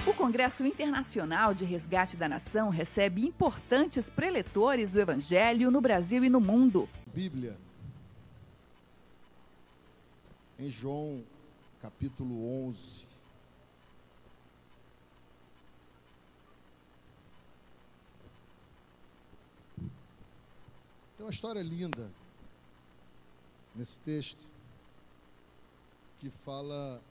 O Congresso Internacional de Resgate da Nação recebe importantes preletores do Evangelho no Brasil e no mundo. Bíblia, em João, capítulo 11. Tem uma história linda nesse texto que fala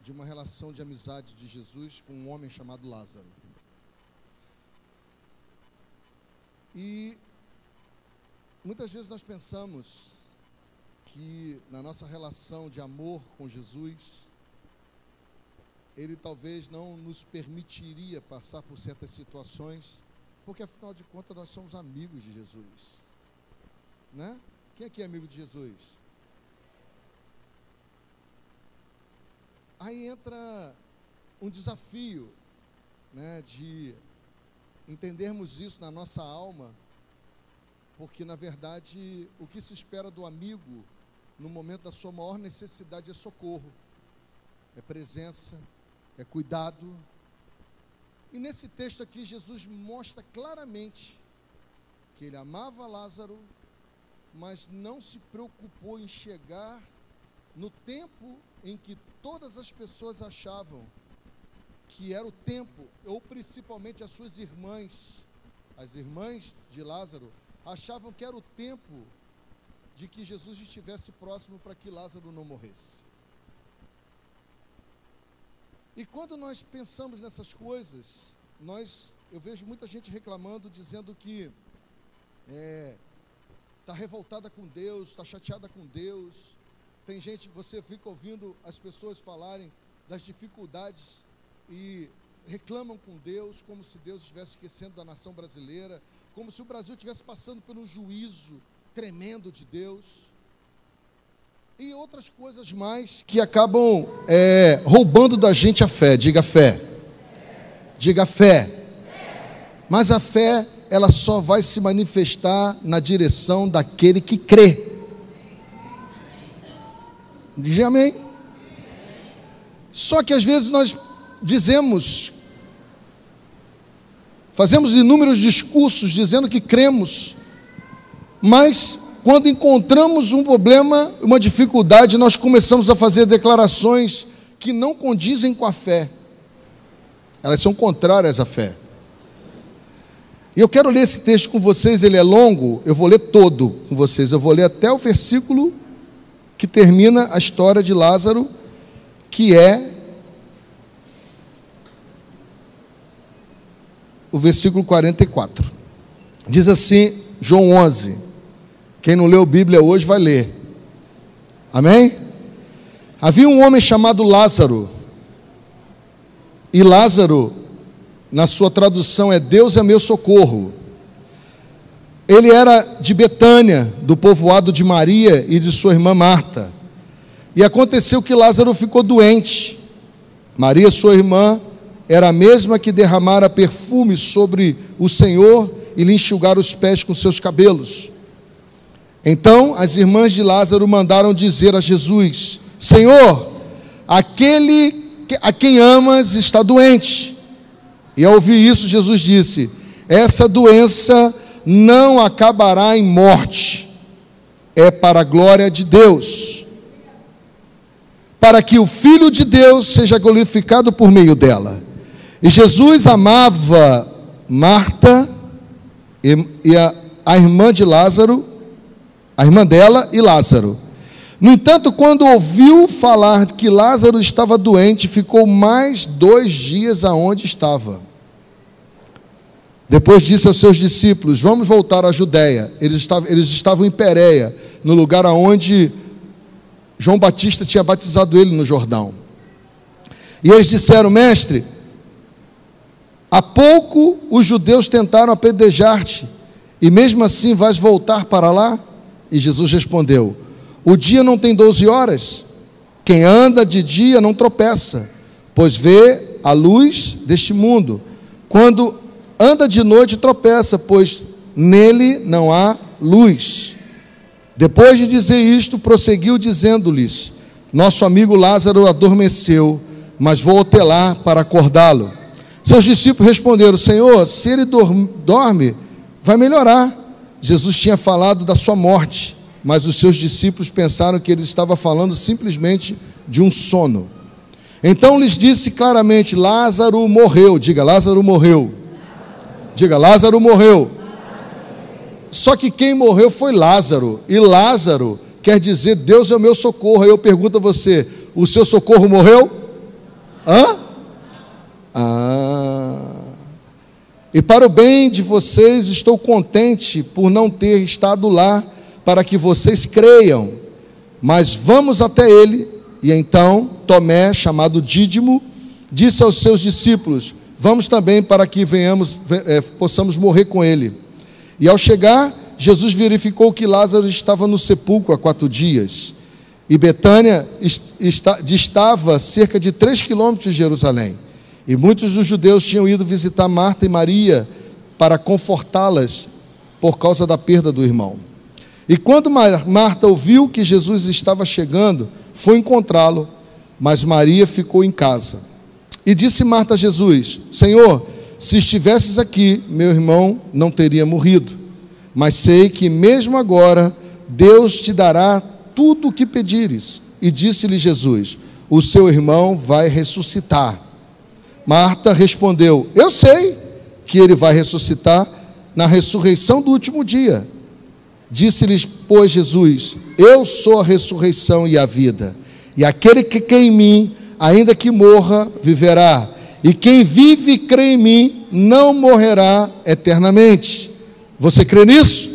de uma relação de amizade de Jesus com um homem chamado Lázaro. E muitas vezes nós pensamos que na nossa relação de amor com Jesus, Ele talvez não nos permitiria passar por certas situações, porque afinal de contas nós somos amigos de Jesus, né? Quem aqui é amigo de Jesus? Aí entra um desafio, né, de entendermos isso na nossa alma, porque na verdade o que se espera do amigo no momento da sua maior necessidade é socorro, é presença, é cuidado. E nesse texto aqui Jesus mostra claramente que Ele amava Lázaro, mas não se preocupou em chegar no tempo em que todas as pessoas achavam que era o tempo, ou principalmente as suas irmãs, as irmãs de Lázaro, achavam que era o tempo de que Jesus estivesse próximo para que Lázaro não morresse. E quando nós pensamos nessas coisas, eu vejo muita gente reclamando, dizendo que está revoltada com Deus, está chateada com Deus. Tem gente, você fica ouvindo as pessoas falarem das dificuldades e reclamam com Deus, como se Deus estivesse esquecendo da nação brasileira, como se o Brasil estivesse passando por um juízo tremendo de Deus. E outras coisas mais que acabam roubando da gente a fé. Diga fé. Diga fé. Mas a fé, ela só vai se manifestar na direção daquele que crê. Diga amém. Só que às vezes nós fazemos inúmeros discursos dizendo que cremos, mas quando encontramos um problema, uma dificuldade, nós começamos a fazer declarações que não condizem com a fé. Elas são contrárias à fé. E eu quero ler esse texto com vocês, ele é longo, eu vou ler todo com vocês, eu vou ler até o versículo que termina a história de Lázaro, que é o versículo 44. Diz assim, João 11. Quem não leu Bíblia hoje vai ler. Amém? Havia um homem chamado Lázaro, e Lázaro, na sua tradução, é Deus é meu socorro. Ele era de Betânia, do povoado de Maria e de sua irmã Marta. E aconteceu que Lázaro ficou doente. Maria, sua irmã, era a mesma que derramara perfume sobre o Senhor e lhe enxugara os pés com seus cabelos. Então as irmãs de Lázaro mandaram dizer a Jesus: Senhor, aquele a quem amas está doente. E ao ouvir isso, Jesus disse: essa doença não acabará em morte, é para a glória de Deus, para que o Filho de Deus seja glorificado por meio dela. E Jesus amava Marta e a irmã de Lázaro, a irmã dela e Lázaro. No entanto, quando ouviu falar que Lázaro estava doente, ficou mais 2 dias aonde estava. Depois disse aos seus discípulos: vamos voltar à Judeia. Eles estavam em Pérea, no lugar aonde João Batista tinha batizado ele no Jordão. E eles disseram: mestre, há pouco os judeus tentaram apedrejar-te, e mesmo assim vais voltar para lá? E Jesus respondeu: o dia não tem 12 horas? Quem anda de dia não tropeça, pois vê a luz deste mundo. Quando anda de noite tropeça, pois nele não há luz. Depois de dizer isto, prosseguiu dizendo-lhes: nosso amigo Lázaro adormeceu, mas vou até lá para acordá-lo. Seus discípulos responderam: Senhor, se ele dorme, vai melhorar. Jesus tinha falado da sua morte, mas os seus discípulos pensaram que ele estava falando simplesmente de um sono. Então lhes disse claramente: Lázaro morreu. Diga, Lázaro morreu. Diga, Lázaro morreu. Só que quem morreu foi Lázaro, e Lázaro quer dizer Deus é o meu socorro. Aí eu pergunto a você: o seu socorro morreu? E para o bem de vocês, estou contente por não ter estado lá, para que vocês creiam. Mas vamos até ele. E então Tomé, chamado Dídimo, disse aos seus discípulos: vamos também, para que possamos morrer com ele. E ao chegar, Jesus verificou que Lázaro estava no sepulcro há 4 dias. E Betânia distava cerca de 3 quilômetros de Jerusalém. E muitos dos judeus tinham ido visitar Marta e Maria para confortá-las por causa da perda do irmão. E quando Marta ouviu que Jesus estava chegando, foi encontrá-lo, mas Maria ficou em casa. E disse Marta a Jesus: Senhor, se estivesses aqui, meu irmão não teria morrido. Mas sei que mesmo agora Deus te dará tudo o que pedires. E disse-lhe Jesus: o seu irmão vai ressuscitar. Marta respondeu: eu sei que ele vai ressuscitar na ressurreição do último dia. Disse-lhes, pois, Jesus: eu sou a ressurreição e a vida. E aquele que crê em mim, ainda que morra, viverá. E quem vive e crê em mim, não morrerá eternamente. Você crê nisso?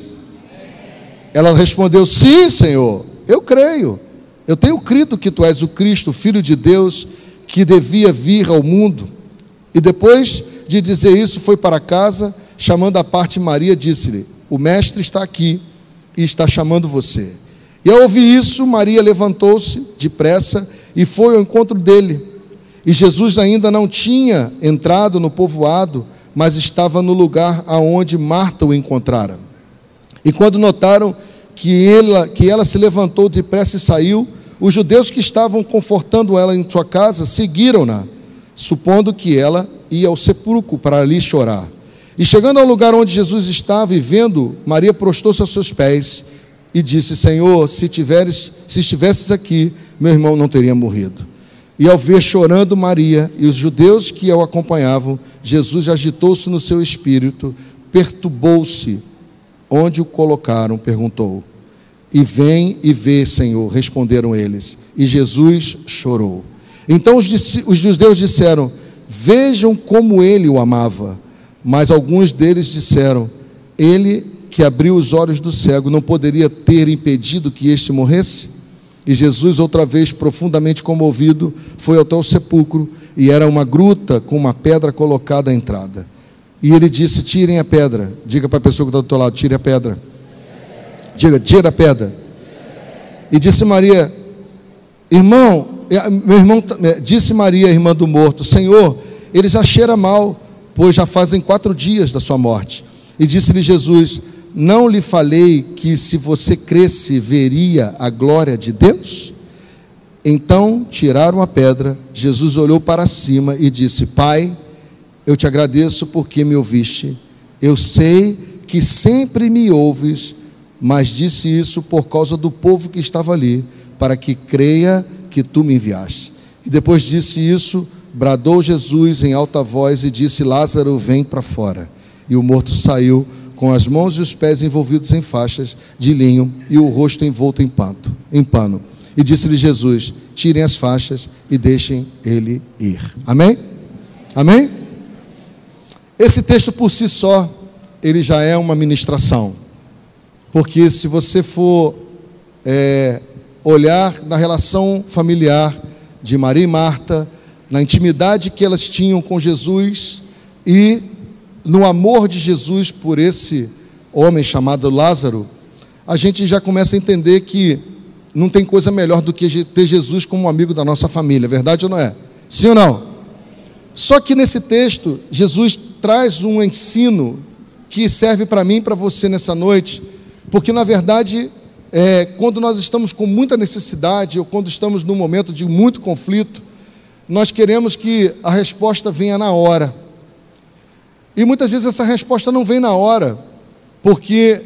Ela respondeu: sim, Senhor, eu creio. Eu tenho crido que tu és o Cristo, o Filho de Deus, que devia vir ao mundo. E depois de dizer isso, foi para casa, chamando à parte Maria, disse-lhe: o mestre está aqui e está chamando você. E ao ouvir isso, Maria levantou-se depressa e foi ao encontro dele. E Jesus ainda não tinha entrado no povoado, mas estava no lugar aonde Marta o encontrara. E quando notaram que ela se levantou depressa e saiu, os judeus que estavam confortando ela em sua casa seguiram-na, supondo que ela ia ao sepulcro para ali chorar. E chegando ao lugar onde Jesus estava e vendo, Maria prostou-se aos seus pés e disse: Senhor, se estivesses aqui, meu irmão não teria morrido. E ao ver chorando Maria e os judeus que o acompanhavam, Jesus agitou-se no seu espírito, perturbou-se. Onde o colocaram? Perguntou. E vem e vê, Senhor, responderam eles. E Jesus chorou. Então os judeus disseram: vejam como ele o amava. Mas alguns deles disseram: ele que abriu os olhos do cego não poderia ter impedido que este morresse? E Jesus, outra vez profundamente comovido, foi até o sepulcro, e era uma gruta com uma pedra colocada à entrada. E ele disse: tirem a pedra. Diga para a pessoa que está do teu lado: tire a pedra. Diga: tira a pedra. E disse Maria: irmão, meu irmão, disse Maria, irmã do morto: Senhor, ele já cheira mal, pois já fazem 4 dias da sua morte. E disse-lhe Jesus: não lhe falei que se você cresce, veria a glória de Deus? Então tiraram a pedra. Jesus olhou para cima e disse: Pai, eu te agradeço porque me ouviste. Eu sei que sempre me ouves, mas disse isso por causa do povo que estava ali, para que creia que tu me enviaste. E depois disse isso, bradou Jesus em alta voz e disse: Lázaro, vem para fora. E o morto saiu, com as mãos e os pés envolvidos em faixas de linho e o rosto envolto em pano. E disse-lhe Jesus: tirem as faixas e deixem ele ir. Amém? Amém? Esse texto por si só, ele já é uma ministração. Porque se você for olhar na relação familiar de Maria e Marta, na intimidade que elas tinham com Jesus e no amor de Jesus por esse homem chamado Lázaro, a gente já começa a entender que não tem coisa melhor do que ter Jesus como um amigo da nossa família, verdade ou não é? Sim ou não? Só que nesse texto, Jesus traz um ensino que serve para mim e para você nessa noite, porque na verdade, quando nós estamos com muita necessidade, ou quando estamos num momento de muito conflito, nós queremos que a resposta venha na hora. E muitas vezes essa resposta não vem na hora, porque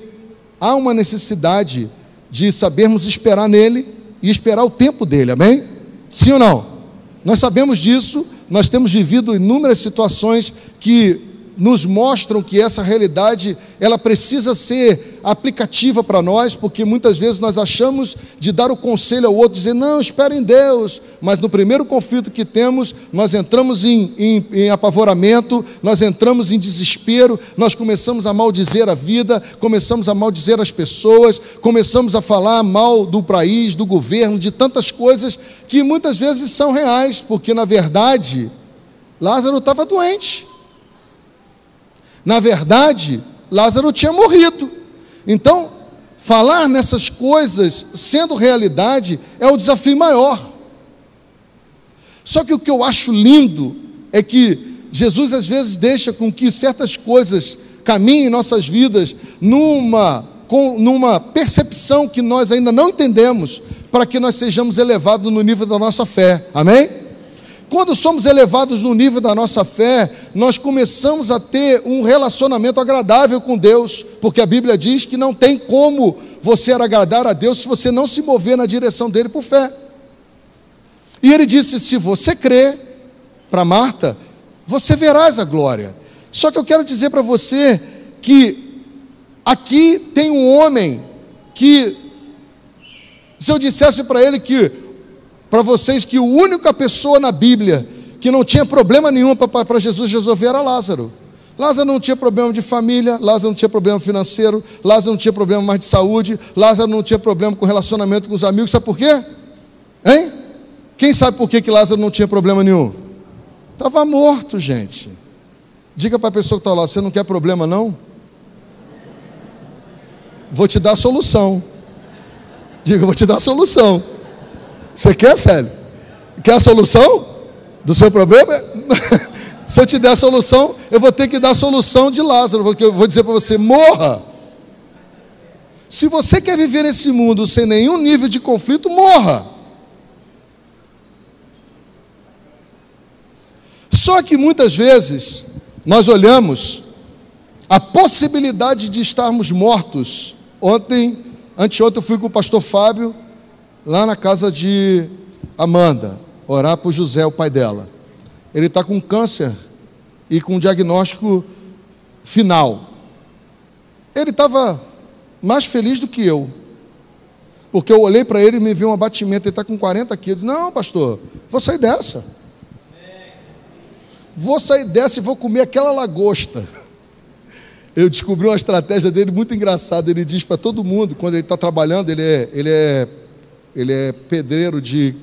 há uma necessidade de sabermos esperar nele e esperar o tempo dele, amém? Sim ou não? Nós sabemos disso, nós temos vivido inúmeras situações que nos mostram que essa realidade, ela precisa ser aplicativa para nós, porque muitas vezes nós achamos de dar o conselho ao outro, dizer, não, espere em Deus, mas no primeiro conflito que temos, nós entramos em apavoramento, nós entramos em desespero, nós começamos a maldizer a vida, começamos a maldizer as pessoas, começamos a falar mal do país, do governo, de tantas coisas que muitas vezes são reais, porque na verdade, Lázaro estava doente. Na verdade, Lázaro tinha morrido. Então, falar nessas coisas, sendo realidade, é o desafio maior. Só que o que eu acho lindo é que Jesus às vezes deixa com que certas coisas caminhem em nossas vidas numa percepção que nós ainda não entendemos, para que nós sejamos elevados no nível da nossa fé. Amém? Quando somos elevados no nível da nossa fé, nós começamos a ter um relacionamento agradável com Deus, porque a Bíblia diz que não tem como você agradar a Deus se você não se mover na direção dele por fé. E ele disse, se você crer, para Marta, você verás a glória. Só que eu quero dizer para você que aqui tem um homem que, se eu dissesse para ele para vocês que a única pessoa na Bíblia que não tinha problema nenhum para Jesus resolver era Lázaro. Lázaro não tinha problema de família, Lázaro não tinha problema financeiro, Lázaro não tinha problema mais de saúde, Lázaro não tinha problema com relacionamento com os amigos. Sabe por quê? Hein? Quem sabe por que Lázaro não tinha problema nenhum? Estava morto, gente. Diga para a pessoa que está lá, você não quer problema não? Vou te dar a solução. Diga, vou te dar a solução. Você quer, Célio? Quer a solução do seu problema? Se eu te der a solução, eu vou ter que dar a solução de Lázaro, porque eu vou dizer para você, morra. Se você quer viver nesse mundo sem nenhum nível de conflito, morra. Só que muitas vezes, nós olhamos a possibilidade de estarmos mortos. Anteontem eu fui com o pastor Fábio, lá na casa de Amanda, orar por José, o pai dela. Ele está com câncer e com um diagnóstico final. Ele estava mais feliz do que eu, porque eu olhei para ele e me vi um abatimento. Ele está com 40 quilos. Não, pastor, vou sair dessa. Vou sair dessa e vou comer aquela lagosta. Eu descobri uma estratégia dele muito engraçada. Ele diz para todo mundo, quando ele está trabalhando, ele é pedreiro de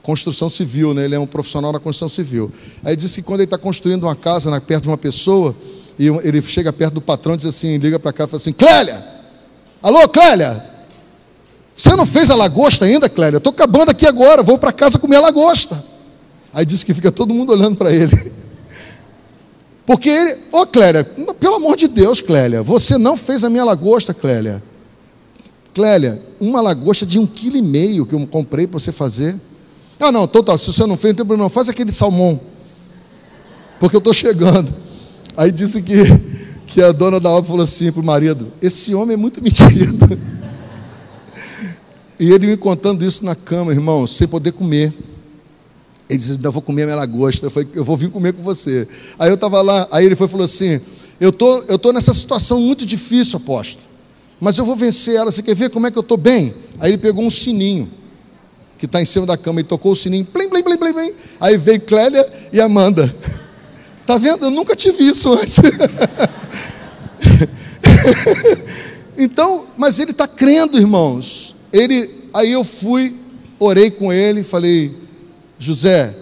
construção civil, né? Ele é um profissional da construção civil. Aí disse que quando ele está construindo uma casa perto de uma pessoa, e ele chega perto do patrão e diz assim, liga para cá e fala assim, Clélia, alô Clélia, você não fez a lagosta ainda, Clélia? Eu estou acabando aqui agora, vou para casa comer a lagosta. Aí disse que fica todo mundo olhando para ele. Porque ele, Clélia, pelo amor de Deus, Clélia, você não fez a minha lagosta, Clélia. Clélia, uma lagosta de 1,5 kg que eu comprei para você fazer. Ah, não, total, se você não fez, não tem problema, não, faz aquele salmão, porque eu estou chegando. Aí disse que a dona da obra falou assim para o marido, esse homem é muito metido. E ele me contando isso na cama, irmão, sem poder comer. Ele disse, eu vou comer a minha lagosta. Eu falei, eu vou vir comer com você. Aí eu estava lá, aí ele falou assim, eu tô nessa situação muito difícil, apóstolo, mas eu vou vencer ela, você quer ver como é que eu estou bem? Aí ele pegou um sininho, que está em cima da cama, e tocou o sininho, plim, plim, plim, plim, plim. Aí veio Clélia e Amanda. Está vendo? Eu nunca tive isso antes. Então, mas ele está crendo, irmãos. Aí eu fui, orei com ele, falei, José,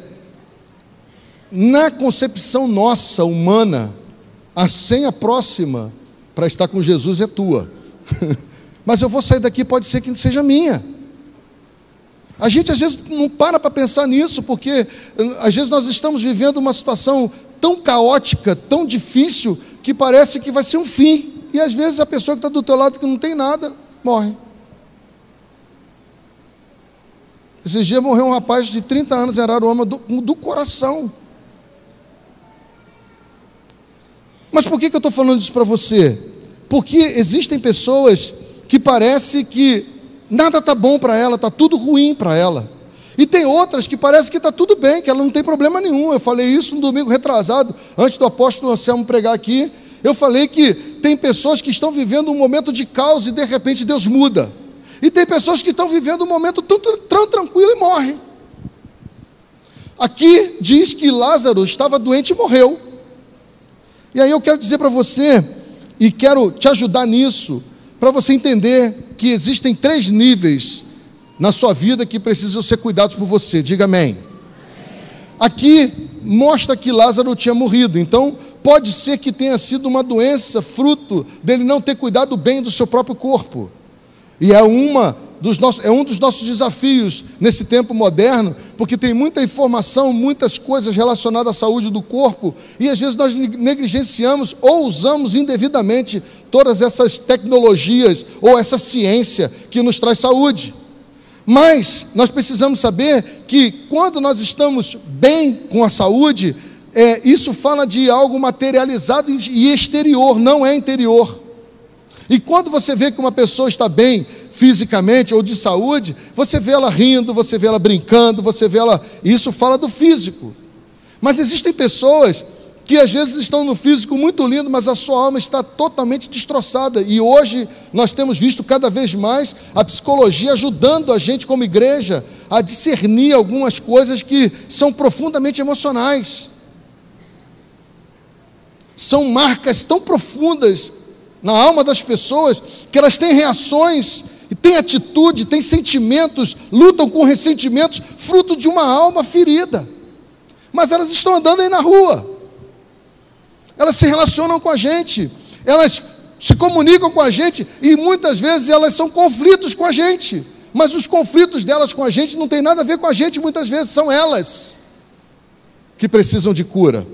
na concepção nossa, humana, a senha próxima para estar com Jesus é tua. Mas eu vou sair daqui, pode ser que não seja minha. A gente às vezes não para pensar nisso, porque às vezes nós estamos vivendo uma situação tão caótica, tão difícil, que parece que vai ser um fim. E às vezes a pessoa que está do teu lado, que não tem nada, morre. Esses dias morreu um rapaz de 30 anos em Araruama do coração. Mas por que eu estou falando isso para você? Porque existem pessoas que parece que nada está bom para ela, está tudo ruim para ela. E tem outras que parece que está tudo bem, que ela não tem problema nenhum. Eu falei isso no domingo retrasado, antes do apóstolo Anselmo pregar aqui. Eu falei que tem pessoas que estão vivendo um momento de caos e de repente Deus muda. E tem pessoas que estão vivendo um momento tão tranquilo e morrem. Aqui diz que Lázaro estava doente e morreu. E aí eu quero dizer para você, e quero te ajudar nisso, para você entender que existem 3 níveis na sua vida que precisam ser cuidados por você. Diga amém. Aqui mostra que Lázaro tinha morrido, então pode ser que tenha sido uma doença fruto dele não ter cuidado bem do seu próprio corpo. E é um dos nossos desafios nesse tempo moderno, porque tem muita informação, muitas coisas relacionadas à saúde do corpo, e às vezes nós negligenciamos ou usamos indevidamente todas essas tecnologias ou essa ciência que nos traz saúde. Mas nós precisamos saber que quando nós estamos bem com a saúde, isso fala de algo materializado e exterior, não é interior. E quando você vê que uma pessoa está bem fisicamente ou de saúde, você vê ela rindo, você vê ela brincando, você vê ela... Isso fala do físico. Mas existem pessoas que às vezes estão no físico muito lindo, mas a sua alma está totalmente destroçada. E hoje nós temos visto cada vez mais a psicologia ajudando a gente como igreja a discernir algumas coisas que são profundamente emocionais. São marcas tão profundas na alma das pessoas, que elas têm reações, e têm atitude, têm sentimentos, lutam com ressentimentos, fruto de uma alma ferida. Mas elas estão andando aí na rua, elas se relacionam com a gente, elas se comunicam com a gente, e muitas vezes elas são conflitos com a gente, mas os conflitos delas com a gente não tem nada a ver com a gente, muitas vezes são elas que precisam de cura.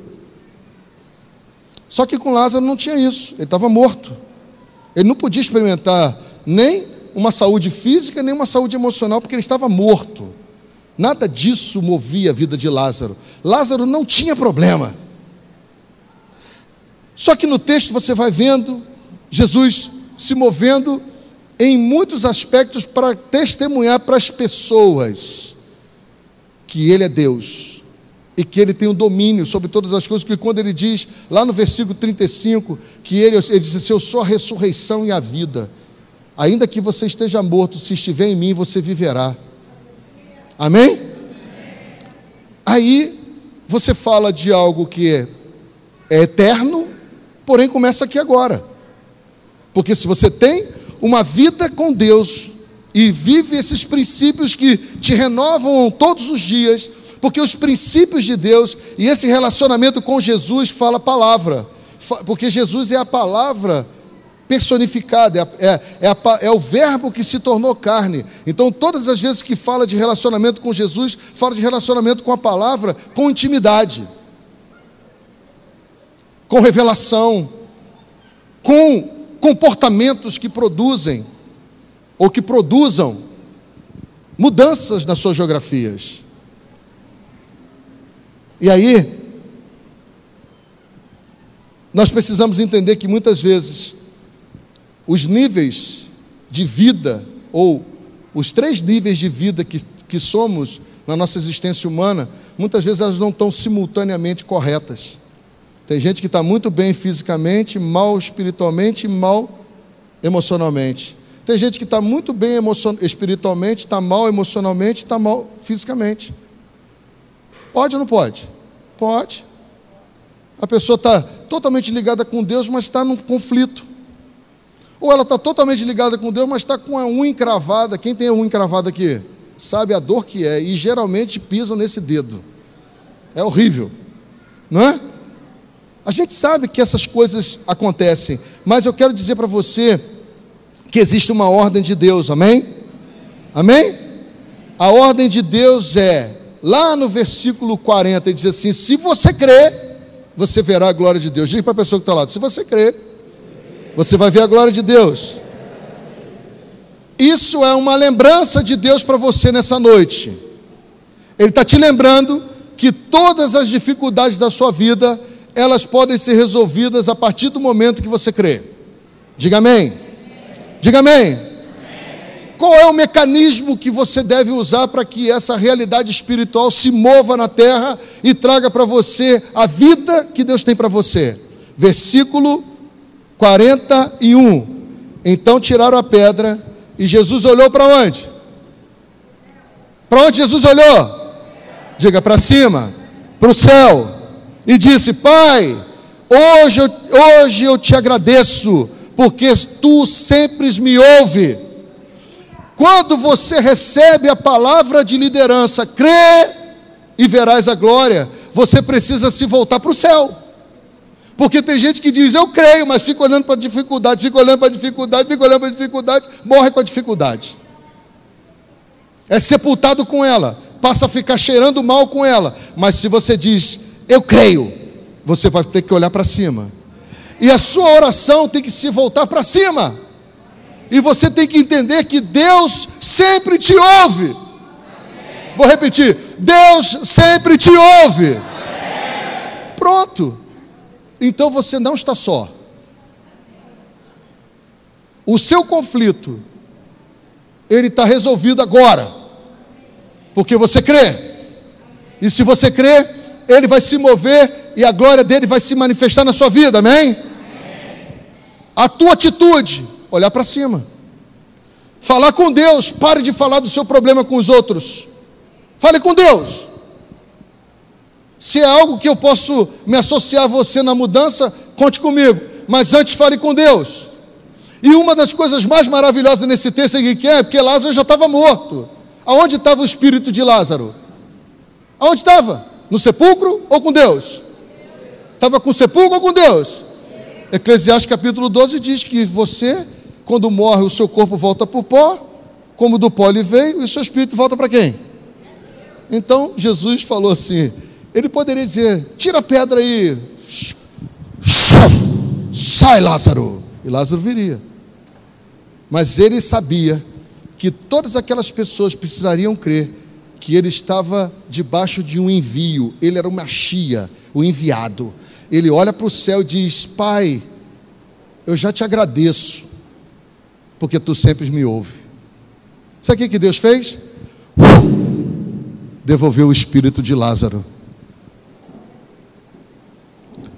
Só que com Lázaro não tinha isso, ele estava morto. Ele não podia experimentar nem uma saúde física, nem uma saúde emocional, porque ele estava morto. Nada disso movia a vida de Lázaro. Lázaro não tinha problema. Só que no texto você vai vendo Jesus se movendo em muitos aspectos para testemunhar para as pessoas que Ele é Deus. E que Ele tem o domínio sobre todas as coisas, que quando Ele diz, lá no versículo 35, que Ele diz assim: eu sou a ressurreição e a vida, ainda que você esteja morto, se estiver em mim, você viverá. Amém? Aí, você fala de algo que é eterno, porém começa aqui agora, porque se você tem uma vida com Deus, e vive esses princípios que te renovam todos os dias, porque os princípios de Deus e esse relacionamento com Jesus fala a palavra, porque Jesus é a palavra personificada, é o verbo que se tornou carne. Então todas as vezes que fala de relacionamento com Jesus, fala de relacionamento com a palavra, com intimidade, com revelação, com comportamentos que produzem ou que produzam mudanças nas suas geografias. E aí, nós precisamos entender que muitas vezes os níveis de vida, ou os 3 níveis de vida que somos na nossa existência humana, muitas vezes elas não estão simultaneamente corretas. Tem gente que está muito bem fisicamente, mal espiritualmente e mal emocionalmente. Tem gente que está muito bem espiritualmente, está mal emocionalmente, está mal fisicamente. Pode ou não pode? Pode. A pessoa está totalmente ligada com Deus, mas está num conflito. Ou ela está totalmente ligada com Deus, mas está com a unha encravada. Quem tem a unha encravada aqui? Sabe a dor que é, e geralmente pisam nesse dedo. É horrível, não é? A gente sabe que essas coisas acontecem, mas eu quero dizer para você que existe uma ordem de Deus, amém? Amém? A ordem de Deus é, lá no versículo 40, ele diz assim: se você crer, você verá a glória de Deus. Diz para a pessoa que está ao lado: se você crer, você vai ver a glória de Deus. Isso é uma lembrança de Deus para você nessa noite. Ele está te lembrando que todas as dificuldades da sua vida, elas podem ser resolvidas a partir do momento que você crê. Diga amém. Diga amém. Qual é o mecanismo que você deve usar para que essa realidade espiritual se mova na terra e traga para você a vida que Deus tem para você? Versículo 41. Então tiraram a pedra e Jesus olhou para onde? Para onde Jesus olhou? Diga, para cima, para o céu, e disse: Pai, hoje eu te agradeço, porque tu sempre me ouve. Quando você recebe a palavra de liderança, crê e verás a glória, você precisa se voltar para o céu. Porque tem gente que diz: eu creio, mas fica olhando para a dificuldade, fica olhando para a dificuldade, fica olhando para a dificuldade, morre com a dificuldade. É sepultado com ela, passa a ficar cheirando mal com ela. Mas se você diz: eu creio, você vai ter que olhar para cima. E a sua oração tem que se voltar para cima. E você tem que entender que Deus sempre te ouve. Amém. Vou repetir: Deus sempre te ouve. Amém. Pronto. Então você não está só. O seu conflito, ele está resolvido agora, porque você crê. E se você crê, ele vai se mover e a glória dele vai se manifestar na sua vida. Amém? A tua atitude: olhar para cima, falar com Deus. Pare de falar do seu problema com os outros, fale com Deus. Se é algo que eu posso me associar a você na mudança, conte comigo, mas antes fale com Deus. E uma das coisas mais maravilhosas nesse texto aqui que é, porque Lázaro já estava morto. Aonde estava o espírito de Lázaro? Aonde estava? No sepulcro ou com Deus? Estava com o sepulcro ou com Deus? Eclesiastes capítulo 12 diz que você, quando morre, o seu corpo volta para o pó, como do pó ele veio, e o seu espírito volta para quem? Então Jesus falou assim, ele poderia dizer: tira a pedra aí, sai Lázaro, e Lázaro viria. Mas ele sabia que todas aquelas pessoas precisariam crer que ele estava debaixo de um envio, ele era o Machia, o enviado. Ele olha para o céu e diz: Pai, eu já te agradeço, porque tu sempre me ouves. Sabe o que Deus fez? Devolveu o espírito de Lázaro.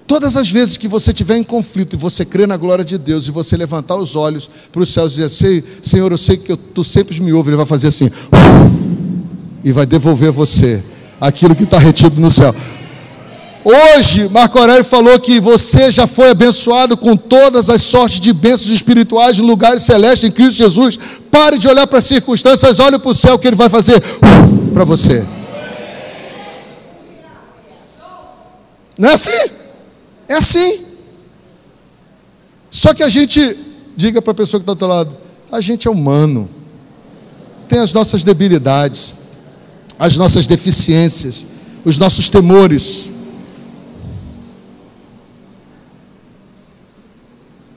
Todas as vezes que você estiver em conflito e você crer na glória de Deus, e você levantar os olhos para os céus e dizer: Senhor, eu sei que tu sempre me ouves, ele vai fazer assim, e vai devolver você aquilo que está retido no céu. Hoje, Marco Aurélio falou que você já foi abençoado com todas as sortes de bênçãos espirituais em lugares celestes em Cristo Jesus. Pare de olhar para as circunstâncias, olhe para o céu, que ele vai fazer para você. Não é assim? É assim. Só que a gente, diga para a pessoa que está do outro lado, a gente é humano, tem as nossas debilidades, as nossas deficiências, os nossos temores.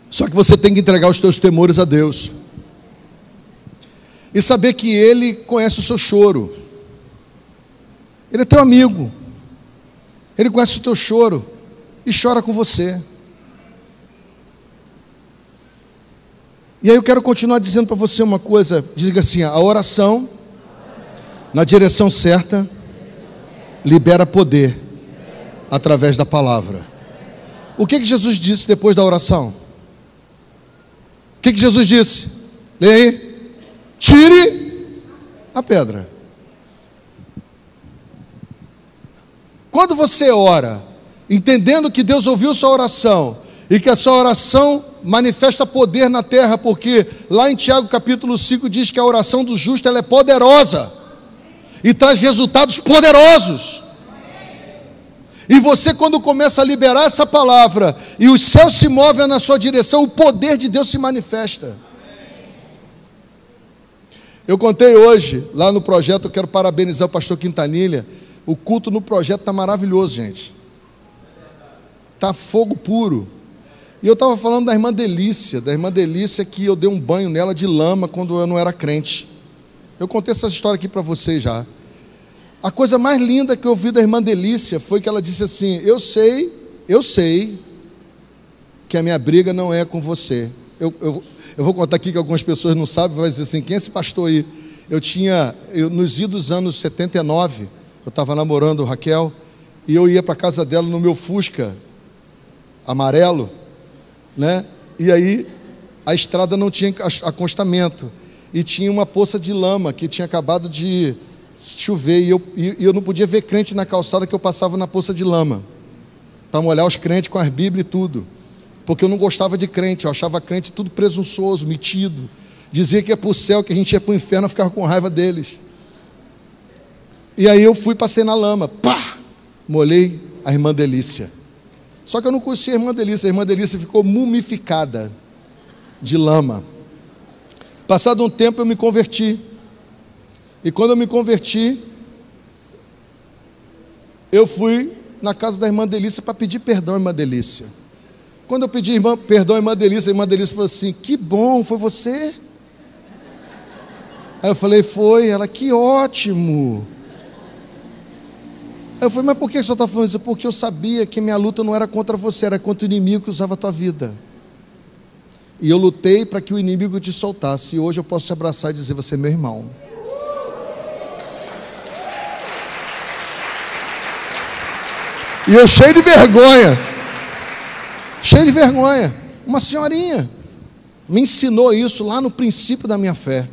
Só que você tem que entregar os teus temores a Deus e saber que Ele conhece o seu choro. Ele é teu amigo, Ele conhece o teu choro e chora com você. E aí eu quero continuar dizendo para você uma coisa. Diga assim: a oração na direção certa libera poder através da palavra. O que Jesus disse depois da oração? O que Jesus disse? Lê aí. Tire a pedra. Quando você ora, entendendo que Deus ouviu sua oração, e que a sua oração manifesta poder na terra, porque lá em Tiago capítulo 5 diz que a oração do justo ela é poderosa, e traz resultados poderosos. E você, quando começa a liberar essa palavra, e os céus se movem na sua direção, o poder de Deus se manifesta. Eu contei hoje, lá no projeto, eu quero parabenizar o pastor Quintanilha. O culto no projeto está maravilhoso, gente. Está fogo puro. E eu estava falando da irmã Delícia, que eu dei um banho nela de lama quando eu não era crente. Eu contei essa história aqui para vocês já. A coisa mais linda que eu ouvi da irmã Delícia foi que ela disse assim: eu sei que a minha briga não é com você. Eu vou contar aqui que algumas pessoas não sabem, vai dizer assim: quem é esse pastor aí? Nos idos anos 79, eu estava namorando Raquel, e eu ia para a casa dela no meu Fusca amarelo, né? E aí a estrada não tinha acostamento, e tinha uma poça de lama que tinha acabado de chover, e eu não podia ver crente na calçada, que eu passava na poça de lama para molhar os crentes com as Bíblias e tudo, porque eu não gostava de crente, eu achava crente tudo presunçoso, metido, dizia que ia para o céu, que a gente ia para o inferno, eu ficava com raiva deles. E aí eu passei na lama, pá, molhei a irmã Delícia. Só que eu não conhecia a irmã Delícia ficou mumificada de lama. Passado um tempo eu me converti, e quando eu me converti, eu fui na casa da irmã Delícia para pedir perdão à irmã Delícia. Quando eu pedi perdão à irmã Delícia falou assim: que bom, foi você? Aí eu falei: foi. Ela: que ótimo. Aí eu falei: mas por que você está falando isso? Porque eu sabia que minha luta não era contra você, era contra o inimigo que usava a tua vida. E eu lutei para que o inimigo te soltasse, e hoje eu posso te abraçar e dizer: você é meu irmão. E eu cheio de vergonha, uma senhorinha me ensinou isso lá no princípio da minha fé.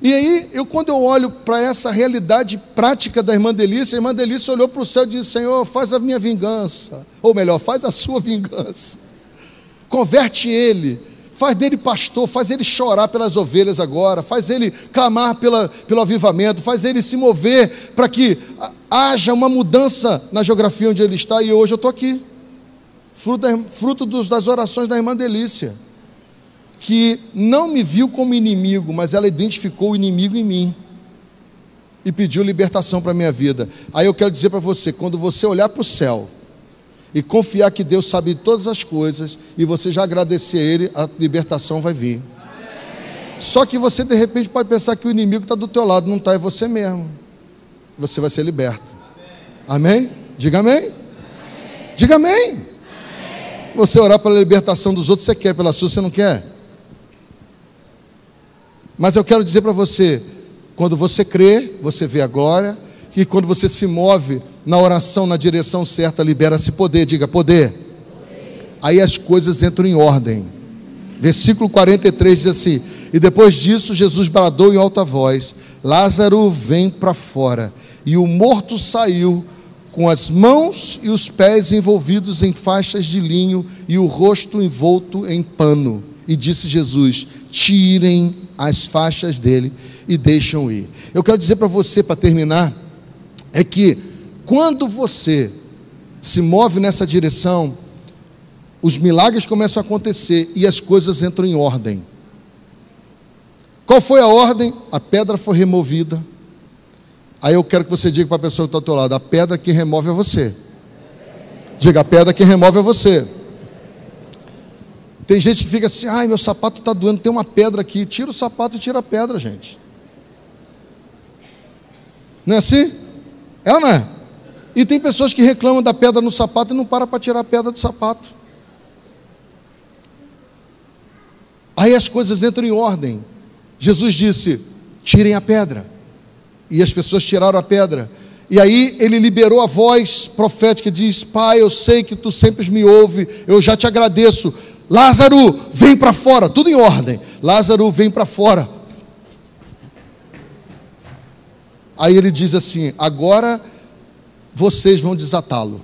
E aí, quando eu olho para essa realidade prática da irmã Delícia, a irmã Delícia olhou para o céu e disse: Senhor, faz a minha vingança, ou melhor, faz a sua vingança, converte ele, faz dele pastor, faz ele chorar pelas ovelhas agora, faz ele clamar pelo avivamento, faz ele se mover para que haja uma mudança na geografia onde ele está. E hoje eu estou aqui, fruto das orações da irmã Delícia, que não me viu como inimigo, mas ela identificou o inimigo em mim e pediu libertação para a minha vida. Aí eu quero dizer para você: quando você olhar para o céu e confiar que Deus sabe de todas as coisas, e você já agradecer a Ele, a libertação vai vir. Amém. Só que você de repente pode pensar que o inimigo está do teu lado, não está, é você mesmo. Você vai ser liberto. Amém? Amém? Diga amém. Amém. Diga amém. Amém. Você orar pela libertação dos outros, você quer, pela sua você não quer? Mas eu quero dizer para você: quando você crê, você vê a glória, e quando você se move na oração, na direção certa, libera-se poder. Diga poder. Aí as coisas entram em ordem. Versículo 43 diz assim: e depois disso Jesus bradou em alta voz: Lázaro, vem para fora. E o morto saiu, com as mãos e os pés envolvidos em faixas de linho e o rosto envolto em pano. E disse Jesus: tirem as faixas dele e deixam ir. Eu quero dizer para você, para terminar, é que quando você se move nessa direção, os milagres começam a acontecer e as coisas entram em ordem. Qual foi a ordem? A pedra foi removida. Aí eu quero que você diga para a pessoa que está ao teu lado: a pedra que remove é você. Diga: a pedra que remove é você. Tem gente que fica assim: ai, meu sapato está doendo, tem uma pedra aqui. Tira o sapato e tira a pedra, gente. Não é assim? É ou não é? E tem pessoas que reclamam da pedra no sapato e não param para tirar a pedra do sapato. Aí as coisas entram em ordem. Jesus disse: tirem a pedra. E as pessoas tiraram a pedra. E aí ele liberou a voz profética e diz: Pai, eu sei que tu sempre me ouve, eu já te agradeço. Lázaro, vem para fora. Tudo em ordem. Lázaro, vem para fora. Aí ele diz assim: agora vocês vão desatá-lo,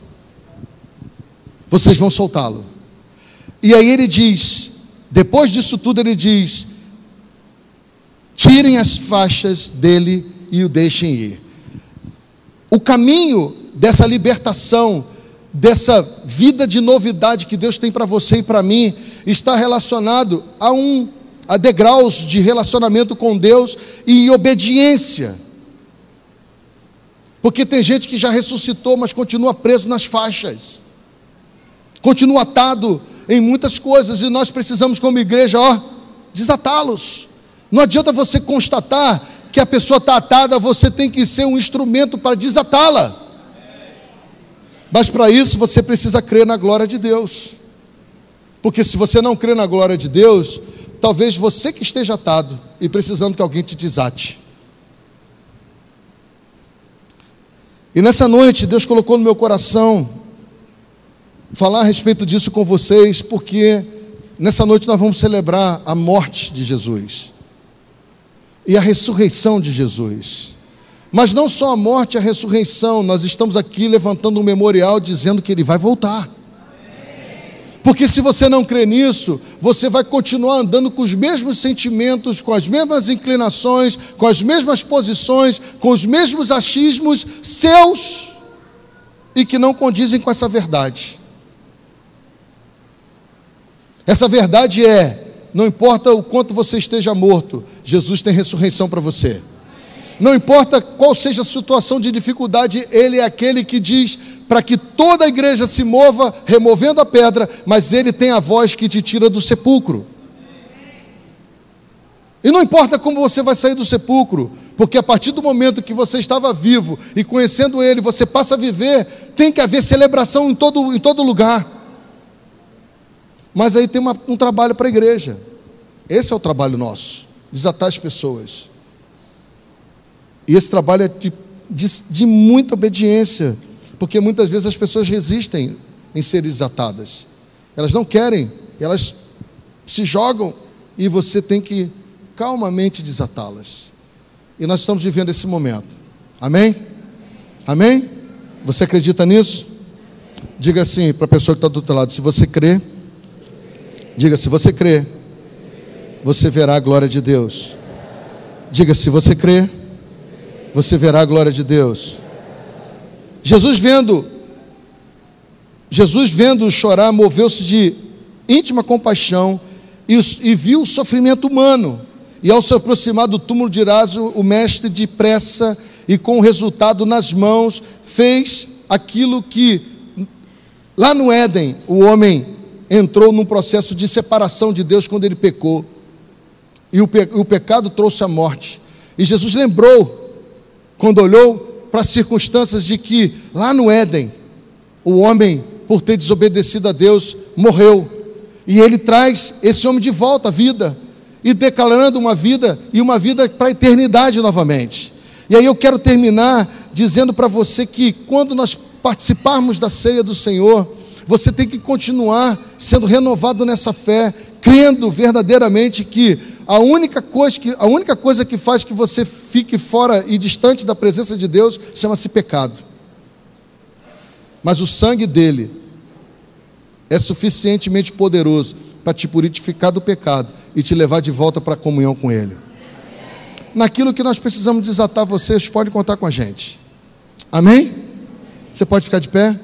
vocês vão soltá-lo. E aí ele diz, depois disso tudo ele diz: tirem as faixas dele e o deixem ir. O caminho dessa libertação, dessa vida de novidade que Deus tem para você e para mim, está relacionado a degraus de relacionamento com Deus e obediência. Porque tem gente que já ressuscitou, mas continua preso nas faixas, continua atado em muitas coisas, e nós precisamos como igreja, desatá-los. Não adianta você constatar que a pessoa está atada, você tem que ser um instrumento para desatá-la. Mas para isso você precisa crer na glória de Deus. Porque se você não crê na glória de Deus, talvez você que esteja atado e precisando que alguém te desate. E nessa noite Deus colocou no meu coração falar a respeito disso com vocês, porque nessa noite nós vamos celebrar a morte de Jesus e a ressurreição de Jesus. Mas não só a morte e a ressurreição, nós estamos aqui levantando um memorial dizendo que Ele vai voltar. Porque se você não crê nisso, você vai continuar andando com os mesmos sentimentos, com as mesmas inclinações, com as mesmas posições, com os mesmos achismos seus e que não condizem com essa verdade. Essa verdade não importa o quanto você esteja morto, Jesus tem ressurreição para você. Não importa qual seja a situação de dificuldade, Ele é aquele que diz para que toda a igreja se mova, removendo a pedra, mas Ele tem a voz que te tira do sepulcro. E não importa como você vai sair do sepulcro, porque a partir do momento que você estava vivo e conhecendo Ele, você passa a viver, tem que haver celebração em todo lugar. Mas aí tem um trabalho para a igreja. Esse é o trabalho nosso, desatar as pessoas. E esse trabalho é de muita obediência, porque muitas vezes as pessoas resistem em ser desatadas. Elas não querem, elas se jogam e você tem que calmamente desatá-las. E nós estamos vivendo esse momento. Amém? Amém? Você acredita nisso? Diga assim para a pessoa que está do outro lado: se você crê, diga, se você crê, você verá a glória de Deus. Diga, se você crê, você verá a glória de Deus. Jesus vendo chorar, moveu-se de íntima compaixão e viu o sofrimento humano. E ao se aproximar do túmulo de Lázaro, o mestre depressa e com o resultado nas mãos, fez aquilo que lá no Éden o homem entrou num processo de separação de Deus quando ele pecou. E o pecado trouxe a morte. E Jesus lembrou, quando olhou para as circunstâncias de que lá no Éden, o homem, por ter desobedecido a Deus, morreu. E Ele traz esse homem de volta à vida, e declarando uma vida para a eternidade novamente. E aí eu quero terminar dizendo para você que quando nós participarmos da ceia do Senhor, você tem que continuar sendo renovado nessa fé, crendo verdadeiramente que a única coisa que faz que você fique fora e distante da presença de Deus chama-se pecado. Mas o sangue dele é suficientemente poderoso para te purificar do pecado e te levar de volta para a comunhão com Ele. Naquilo que nós precisamos desatar, vocês podem contar com a gente. Amém? Você pode ficar de pé?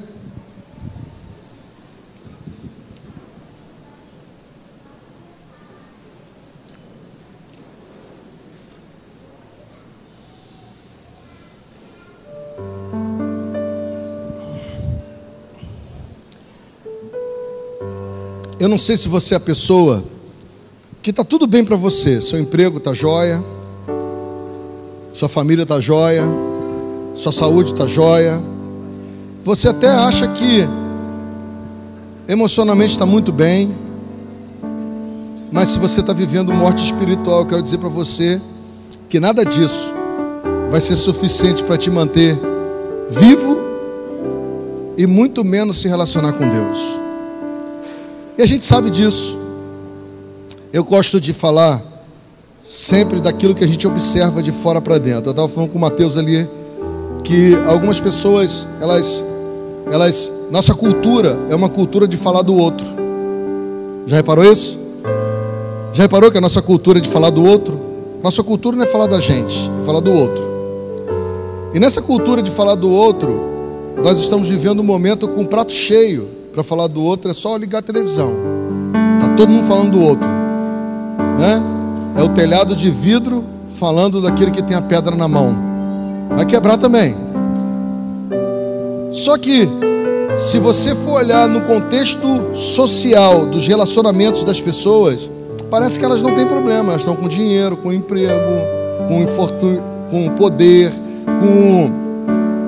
Eu não sei se você é a pessoa que está tudo bem para você, seu emprego está jóia, sua família está jóia, sua saúde está jóia, você até acha que emocionalmente está muito bem, mas se você está vivendo morte espiritual, eu quero dizer para você que nada disso vai ser suficiente para te manter vivo e muito menos se relacionar com Deus. E a gente sabe disso. Eu gosto de falar sempre daquilo que a gente observa de fora para dentro. Eu estava falando com o Mateus ali que algumas pessoas, nossa cultura é uma cultura de falar do outro. Já reparou isso? Já reparou que a nossa cultura é de falar do outro? Nossa cultura não é falar da gente, é falar do outro. E nessa cultura de falar do outro, nós estamos vivendo um momento com um prato cheio. Para falar do outro é só ligar a televisão. Está todo mundo falando do outro, né? É o telhado de vidro falando daquele que tem a pedra na mão. Vai quebrar também. Só que se você for olhar no contexto social dos relacionamentos das pessoas, parece que elas não têm problema. Elas estão com dinheiro, com emprego, com infortúnio, com poder,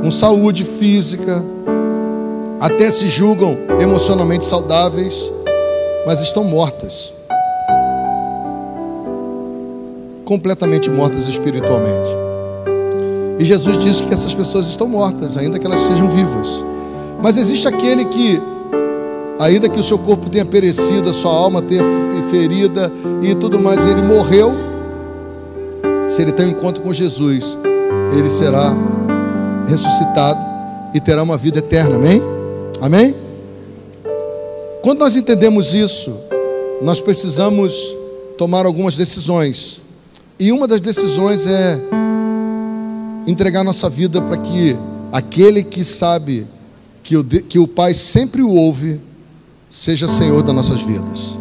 com saúde física, até se julgam emocionalmente saudáveis, mas estão mortas, completamente mortas espiritualmente. E Jesus disse que essas pessoas estão mortas, ainda que elas sejam vivas. Mas existe aquele que, ainda que o seu corpo tenha perecido, a sua alma tenha ferida e tudo mais, ele morreu. Se ele tem um encontro com Jesus, ele será ressuscitado e terá uma vida eterna, amém? Amém? Quando nós entendemos isso, nós precisamos tomar algumas decisões. E uma das decisões é entregar nossa vida para que aquele que sabe que o Pai sempre o ouve, seja Senhor das nossas vidas.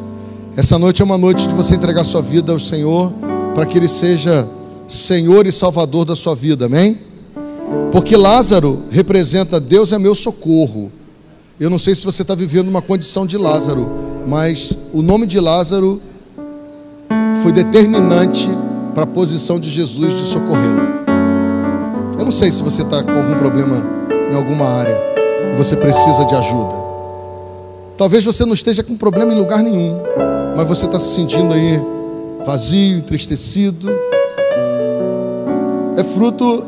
Essa noite é uma noite de você entregar sua vida ao Senhor, para que Ele seja Senhor e Salvador da sua vida, amém? Porque Lázaro representa Deus é meu socorro. Eu não sei se você está vivendo uma condição de Lázaro, mas o nome de Lázaro foi determinante para a posição de Jesus de socorrê-lo. Eu não sei se você está com algum problema em alguma área e você precisa de ajuda. Talvez você não esteja com problema em lugar nenhum, mas você está se sentindo aí vazio, entristecido. É fruto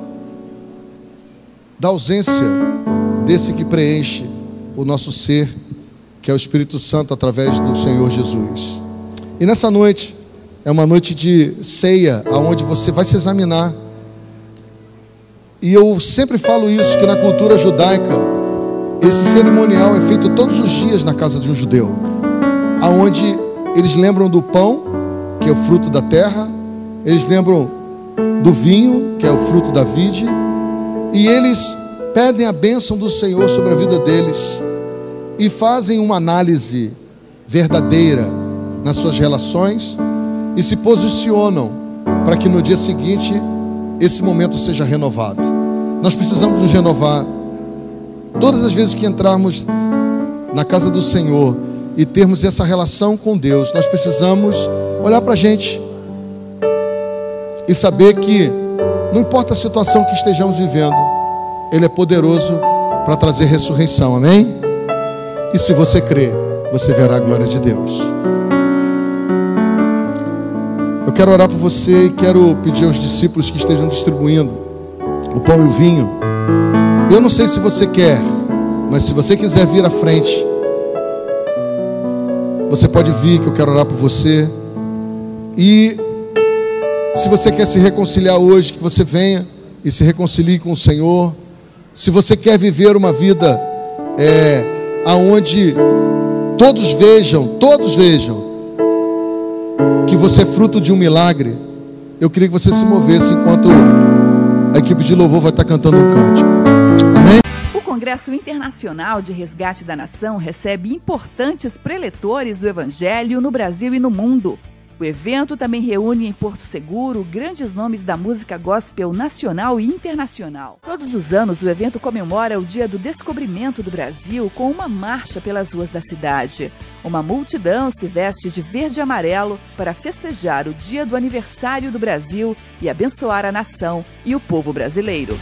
da ausência desse que preenche o nosso ser, que é o Espírito Santo através do Senhor Jesus. E nessa noite é uma noite de ceia, aonde você vai se examinar. E eu sempre falo isso, que na cultura judaica esse cerimonial é feito todos os dias na casa de um judeu, aonde eles lembram do pão, que é o fruto da terra, eles lembram do vinho, que é o fruto da vide, e eles pedem a bênção do Senhor sobre a vida deles e fazem uma análise verdadeira nas suas relações e se posicionam para que no dia seguinte esse momento seja renovado. Nós precisamos nos renovar todas as vezes que entrarmos na casa do Senhor e termos essa relação com Deus. Nós precisamos olhar para a gente e saber que não importa a situação que estejamos vivendo, Ele é poderoso para trazer ressurreição, amém? E se você crer, você verá a glória de Deus. Eu quero orar por você e quero pedir aos discípulos que estejam distribuindo o pão e o vinho. Eu não sei se você quer, mas se você quiser vir à frente, você pode vir, que eu quero orar por você. E se você quer se reconciliar hoje, que você venha e se reconcilie com o Senhor. Se você quer viver uma vida aonde todos vejam que você é fruto de um milagre, eu queria que você se movesse enquanto a equipe de louvor vai estar cantando um cântico. Amém? O Congresso Internacional de Resgate da Nação recebe importantes preletores do Evangelho no Brasil e no mundo. O evento também reúne em Porto Seguro grandes nomes da música gospel nacional e internacional. Todos os anos, o evento comemora o Dia do Descobrimento do Brasil com uma marcha pelas ruas da cidade. Uma multidão se veste de verde e amarelo para festejar o dia do aniversário do Brasil e abençoar a nação e o povo brasileiro.